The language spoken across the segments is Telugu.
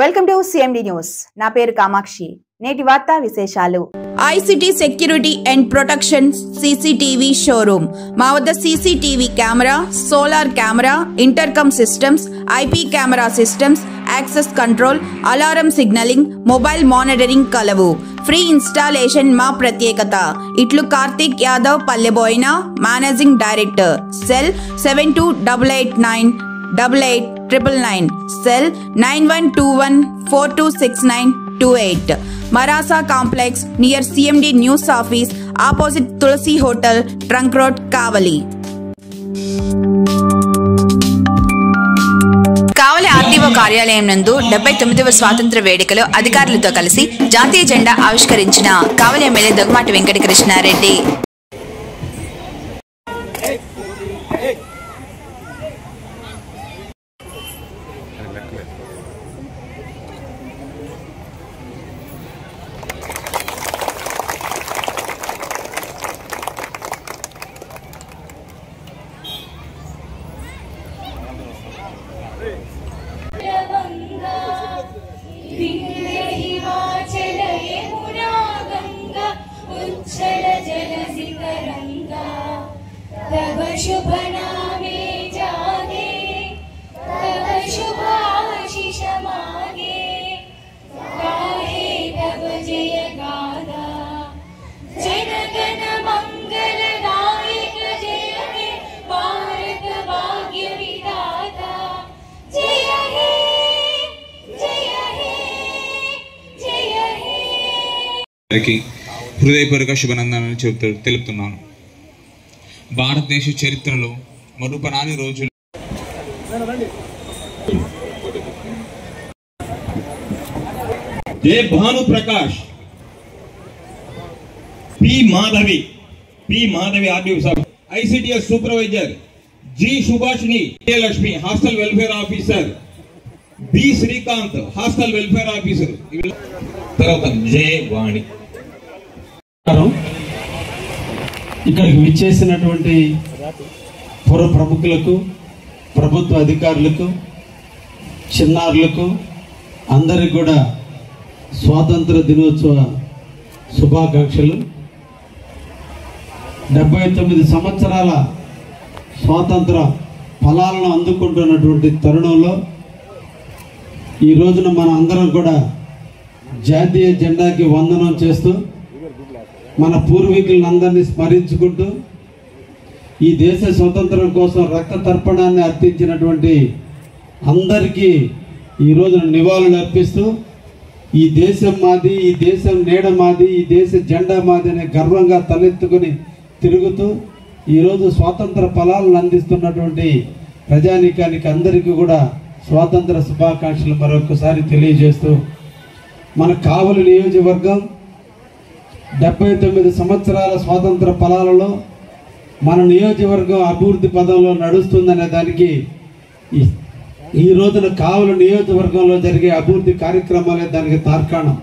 Welcome to CMD news. నా పేరు కామాక్షి. నేటి వార్తా విశేషాలు. ICT security and protection CCTV showroom. మా వద్ద CCTV camera, solar camera, intercom systems, IP camera systems, access control, alarm signalling, mobile monitoring కలవు. ఫ్రీ ఇన్స్టాలేషన్ మా ప్రత్యేకత. ఇట్లు Karthik Yadav, Palleboina, managing director. Cell 7288988999, cell 9121426928. Marasa Complex near CMD News Office, opposite Tulsi Hotel, Trunk Road, Kavali. కావలి ఆర్టీఓ కార్యాలయం నందు 79వ స్వాతంత్ర వేడుకలో అధికారులతో కలిసి జాతీయ జెండా ఆవిష్కరించిన కావలి ఎమ్మెల్యే దగ్గుమాటి వెంకటకృష్ణారెడ్డి. तव शुभ नामे जागे, तव शुभाशिष मागे, गाहे तव जय गाथा, जन गण मंगल दायक जय हे भारत भाग्य विधाता, जय हे जय हे जय हे. హృదయపూర్వక శుభనందనలు తెలుపుతున్నాను. భారతదేశ చరిత్రలో మరుపరాని రోజులు J Bhanu Prakash, P Madhavi RDO సాబ్, ICTS supervisor, G Subhashini, Lakshmi hostel welfare officer, B Srikanth hostel welfare officer, తర్వాత జే వాణి. ఇక్కడికి విచ్చేసినటువంటి పుర ప్రముఖులకు, ప్రభుత్వ అధికారులకు, చిన్నారులకు అందరికి కూడా స్వాతంత్ర దినోత్సవ శుభాకాంక్షలు. 79 సంవత్సరాల స్వాతంత్ర ఫలాలను అందుకుంటున్నటువంటి తరుణంలో ఈ రోజున మన అందరం కూడా జాతీయ జెండాకి వందనం చేస్తూ మన పూర్వీకులందరినీ స్మరించుకుంటూ ఈ దేశ స్వతంత్రం కోసం రక్త తర్పణాన్ని అర్పించినటువంటి అందరికీ ఈ రోజున నివాళులు అర్పిస్తూ ఈ దేశం మాది, ఈ దేశం నీడ మాది, ఈ దేశ జెండా మాది అనే గర్వంగా తలెత్తుకుని తిరుగుతూ ఈరోజు స్వాతంత్ర ఫలాలను అందిస్తున్నటువంటి ప్రజానీకానికి అందరికీ కూడా స్వాతంత్ర శుభాకాంక్షలు మరొకసారి తెలియజేస్తూ మన కావలి నియోజకవర్గం 79 సంవత్సరాల స్వాతంత్ర ఫలాలలో మన నియోజకవర్గం అభివృద్ధి పదంలో నడుస్తుందనే దానికి ఈ రోజున కావలి నియోజకవర్గంలో జరిగే అభివృద్ధి కార్యక్రమాలే దానికి తార్కాణం.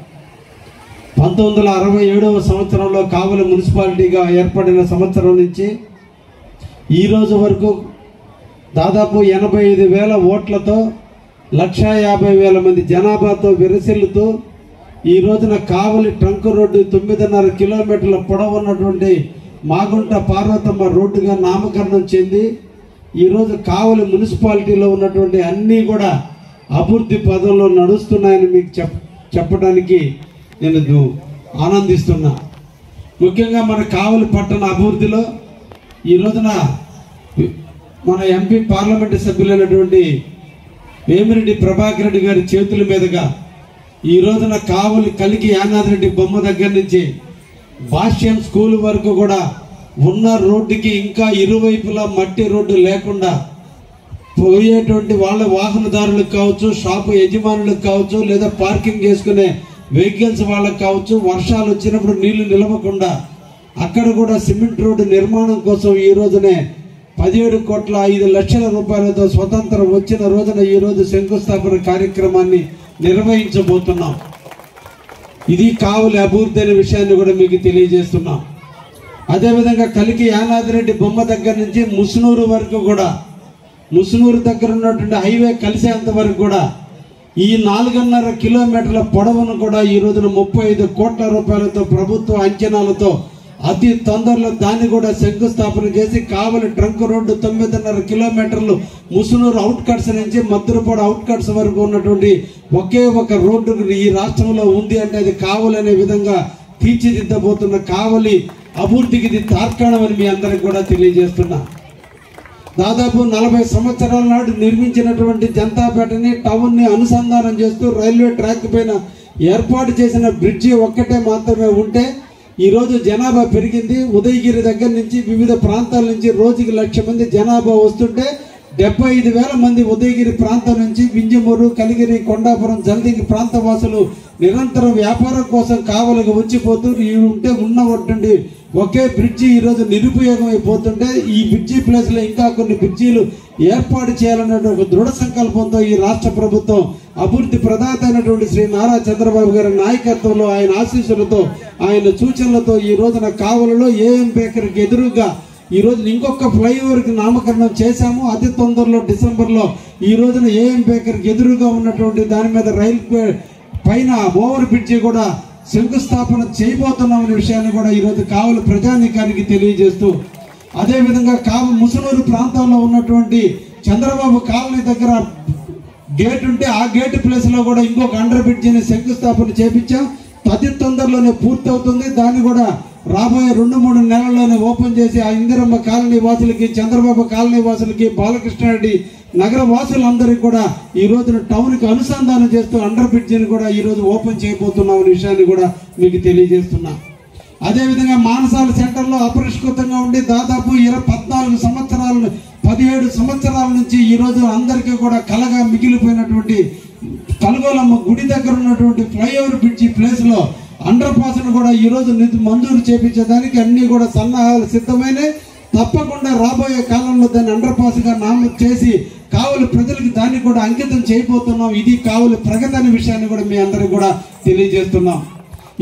1967వ సంవత్సరంలో కావలి మున్సిపాలిటీగా ఏర్పడిన సంవత్సరం నుంచి ఈ రోజు వరకు దాదాపు 85,000 ఓట్లతో 150,000 మంది జనాభాతో విరసిల్లుతూ ఈ రోజున కావలి ట్రంక్ రోడ్డు 9.5 కిలోమీటర్ల పొడవు ఉన్నటువంటి మాగుంట పార్వతమ్మ రోడ్డుగా నామకరణం చెంది ఈరోజు కావలి మున్సిపాలిటీలో ఉన్నటువంటి అన్నీ కూడా అభివృద్ధి పదంలో నడుస్తున్నాయని మీకు చెప్పడానికి నేను ఆనందిస్తున్నా. ముఖ్యంగా మన కావలి పట్టణ అభివృద్ధిలో ఈ రోజున మన ఎంపీ పార్లమెంటు సభ్యులైనటువంటి వేమిరెడ్డి ప్రభాకర్ రెడ్డి గారి చేతుల మీదుగా ఈ రోజున కావలి కలికి యానాద్రెడ్డి బొమ్మ దగ్గర నుంచి భాష్యం స్కూల్ వరకు కూడా ఉన్న రోడ్డుకి ఇంకా ఇరువైపులా మట్టి రోడ్డు లేకుండా పోయేటువంటి వాళ్ళ వాహనదారులకు కావచ్చు, షాపు యజమానులకు కావచ్చు, లేదా పార్కింగ్ చేసుకునే వెహికల్స్ వాళ్ళకు కావచ్చు, వర్షాలు వచ్చినప్పుడు నీళ్లు నిలవకుండా అక్కడ కూడా సిమెంట్ రోడ్డు నిర్మాణం కోసం ఈ రోజునే 17,05,00,000 రూపాయలతో స్వతంత్రం వచ్చిన రోజున ఈ రోజు శంకుస్థాపన కార్యక్రమాన్ని నిర్వహించబోతున్నాం. ఇది కావలి అభివృద్ధి అనే విషయాన్ని కూడా మీకు తెలియజేస్తున్నాం. అదేవిధంగా కలికి యానాద్రెడ్డి బొమ్మ దగ్గర నుంచి ముసునూరు వరకు కూడా, ముసునూరు దగ్గర ఉన్నటువంటి హైవే కలిసేంత వరకు కూడా ఈ 4.5 కిలోమీటర్ల పొడవును కూడా ఈ రోజున 35 కోట్ల రూపాయలతో ప్రభుత్వ అంచనాలతో అతి తొందరలో దాన్ని కూడా శంకుస్థాపన చేసి కావలి ట్రంక్ రోడ్డు 9.5 కిలోమీటర్లు ముసునూరు అవుట్ కట్స్ నుంచి మద్దురపాడు అవుట్ కట్స్ వరకు ఉన్నటువంటి ఒకే ఒక రోడ్డు ఈ రాష్ట్రంలో ఉంది అంటే అది కావలి అనే విధంగా తీర్చిదిద్దబోతున్న కావలి అభివృద్ధికి ఇది తార్కాణం అని మీ అందరికి కూడా తెలియజేస్తున్నా. దాదాపు 40 సంవత్సరాల నాడు నిర్మించినటువంటి జనతాపేటని టౌన్ని అనుసంధానం చేస్తూ రైల్వే ట్రాక్ పైన ఏర్పాటు చేసిన బ్రిడ్జి ఒక్కటే మాత్రమే ఉంటే ఈరోజు జనాభా పెరిగింది. ఉదయగిరి దగ్గర నుంచి వివిధ ప్రాంతాల నుంచి రోజుకి 1,00,000 మంది జనాభా వస్తుంటే 75,000 మంది ఉదయగిరి ప్రాంతం నుంచి వింజమూరు, కలిగిరి, కొండాపురం, జల్దింగి ప్రాంత వాసులు నిరంతరం వ్యాపారం కోసం కావలికి వచ్చిపోతూ ఉంటే ఉన్నటువంటి ఒకే బ్రిడ్జి ఈరోజు నిరుపయోగం అయిపోతుంటే ఈ బ్రిడ్జి ప్లేస్లో ఇంకా కొన్ని బ్రిడ్జీలు ఏర్పాటు చేయాలనే ఒక దృఢ సంకల్పంతో ఈ రాష్ట్ర ప్రభుత్వం అభివృద్ధి ప్రదాత అయినటువంటి శ్రీ నారా చంద్రబాబు గారి నాయకత్వంలో, ఆయన ఆశీస్సులతో, ఆయన సూచనలతో ఈ రోజున కావలిలో ఏఎం బేకరీకి ఎదురుగా ఈ రోజున ఇంకొక ఫ్లైఓవర్కి నామకరణం చేశాము. అతి తొందరలో డిసెంబర్లో ఈ రోజున ఏఎం బేకరీకి ఎదురుగా ఉన్నటువంటి దాని మీద రైల్వే పైన ఓవర్ బ్రిడ్జి కూడా శంకుస్థాపన చేయబోతున్నామనే విషయాన్ని కూడా ఈరోజు కావలి ప్రజానీకానికి తెలియజేస్తూ, అదేవిధంగా ముసునూరు ప్రాంతంలో ఉన్నటువంటి చంద్రబాబు కాలనీ దగ్గర గేట్ ఉంటే ఆ గేట్ ప్లేస్లో కూడా ఇంకొక అండర్ బ్రిడ్జిని శంకుస్థాపన చేపించాం. అతి తొందరలోనే పూర్తవుతుంది. దాన్ని కూడా రాబోయే 2-3 నెలల్లోనే ఓపెన్ చేసి ఆ ఇందిరమ్మ కాలనీ వాసులకి, చంద్రబాబు కాలనీ వాసులకి, బాలకృష్ణారెడ్డి నగర వాసులందరికీ కూడా ఈ రోజున టౌన్కి అనుసంధానం చేస్తూ అండర్ బ్రిడ్జిని కూడా ఈ రోజు ఓపెన్ చేయబోతున్నాం అనే విషయాన్ని కూడా మీకు తెలియజేస్తున్నా. అదేవిధంగా మానసాల సెంటర్లో అపరిష్కృతంగా ఉండి దాదాపు 17 సంవత్సరాల నుంచి ఈ రోజు అందరికీ కూడా కలగా మిగిలిపోయినటువంటి కలగోలమ్మ గుడి దగ్గర ఉన్నటువంటి ఫ్లైఓవర్ బ్రిడ్జి ప్లేస్లో అండర్ పాస్ ను కూడా ఈ రోజు మంజూరు చేపించడానికి అన్ని కూడా సన్నాహాలు సిద్ధమైనవి. తప్పకుండా రాబోయే కాలంలో దాన్ని అండర్ పాస్ గా నామోదు చేసి కావలి ప్రజలకు దాన్ని కూడా అంకితం చేయబోతున్నాం. ఇది కావలి ప్రగతి అనే విషయాన్ని కూడా మీ అందరికి కూడా తెలియజేస్తున్నాం.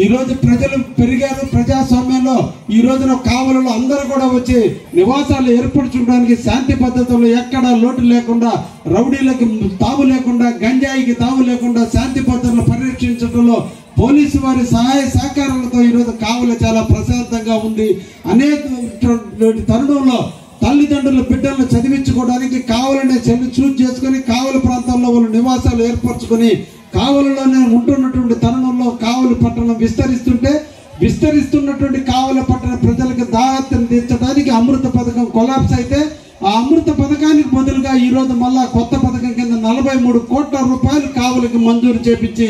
ఈ రోజు ప్రజలు పెరిగారు ప్రజాస్వామ్యంలో. ఈ రోజున కావలిలో అందరూ కూడా వచ్చి నివాసాలు ఏర్పరచుకోవడానికి శాంతి పద్ధతుల్లో ఎక్కడా లోటు లేకుండా, రౌడీలకు తావు లేకుండా, గంజాయికి తావు లేకుండా శాంతి పద్ధతులను పరిరక్షించడంలో పోలీసు వారి సహాయ సహకారాలతో ఈరోజు కావలి చాలా ప్రశాంతంగా ఉంది. అనేక తరుణంలో తల్లిదండ్రుల బిడ్డలను చదివించుకోవడానికి కావలినే చూజ్ చేసుకుని కావలి ప్రాంతాల్లో వాళ్ళు నివాసాలు ఏర్పరచుకొని కావలిలోనే ఉంటున్నటువంటి తరుణంలో కావలి పట్టణం విస్తరిస్తున్నటువంటి కావలి పట్టణ ప్రజలకు దాహత్యం తీర్చడానికి అమృత పథకం కొలాప్స్ అయితే ఆ అమృత పథకానికి బదులుగా ఈ రోజు మళ్ళా కొత్త పథకం కింద 43 కోట్ల రూపాయలు కావలికి మంజూరు చేపించి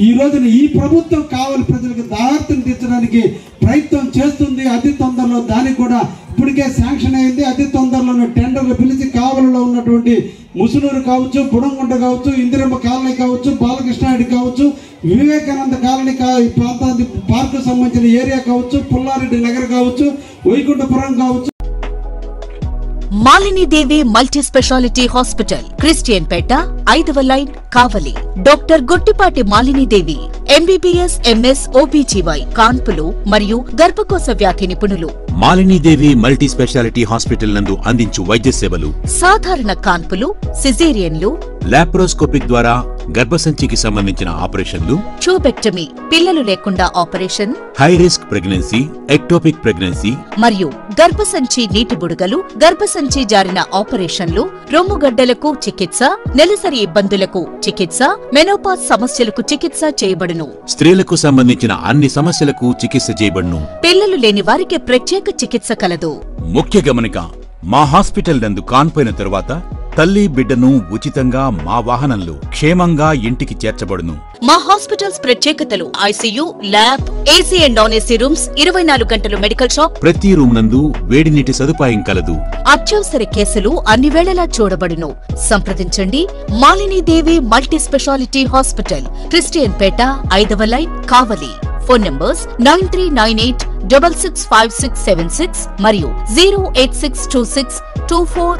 ఈ రోజున ఈ ప్రభుత్వం కావలి ప్రజలకు దాహత్యం తీర్చడానికి ప్రయత్నం చేస్తుంది. అతి తొందరలో దానికి కూడా ఇప్పటికే శాంక్షన్ అయింది. అతి తొందరలోనే టెండర్లు పిలిచి కావలిలో ఉన్నటువంటి ముసునూరు కావచ్చు, బుడంగుంట కావచ్చు, ఇందిరమ్మ కాలనీ కావచ్చు, బాలకృష్ణారెడ్డి కావచ్చు, వివేకానంద కాలనీ ప్రాంతానికి పార్కు సంబంధించిన ఏరియా కావచ్చు, పుల్లారెడ్డి నగర్ కావచ్చు, వైకుంఠపురం కావచ్చు. మాలిని దేవి multi speciality hospital, Christian Peta, 5వ లైన్, కావలి. డాక్టర్ గుట్టిపాటి మాలిని దేవి ఎంబీబీఎస్, ఎంఎస్, ఓబీజీవై, కాన్పులు మరియు గర్భకోశ వ్యాధి నిపుణులు. మాలినీదేవి మల్టీ స్పెషాలిటీ హాస్పిటల్ నందు అందించు వైద్య సేవలు: సాధారణ కాన్పులు, సిజేరియన్లు, లాప్రోస్కోపిక్ ద్వారా గర్భసంచికి సంబంధించిన ఆపరేషన్లు, ట్యూబెక్టమీ, పిల్లలు లేకుండా operation, high risk pregnancy, ectopic pregnancy మరియు గర్భసంచి నీటి బుడగలు, గర్భసంచి జారిన ఆపరేషన్లు, రొమ్ముగడ్డలకు చికిత్స, నెలసరి ఇబ్బందులకు చికిత్స, మెనోపాజ్ సమస్యలకు చికిత్స చేయబడును. స్త్రీలకు సంబంధించిన అన్ని సమస్యలకు చికిత్స చేయబడును. పిల్లలు లేని వారికి ప్రత్యేక చికిత్స కలదు. ముఖ్య గమనిక: మా హాస్పిటల్ నందు కాన్పోయిన తరువాత తల్లి బిడ్డను ఉచితంగా మా వాహనంలో క్షేమంగా ఇంటికి చేర్చబడును. మా హాస్పిటల్స్ ప్రత్యేకతలు: ICU, lab, AC and non AC rooms, 24 గంటలు మెడికల్ షాప్, ప్రతి రూమ్ నందు వేడి నీటి సదుపాయం కలదు. అత్యవసర కేసులు అన్ని వేళలా చూడబడును. సంప్రదించండి Malinidevi multi speciality hospital, Christian Peta, 5వ లైన్, కావలి. ఫోన్ నంబర్స్ 9398665676 మరియు 0862624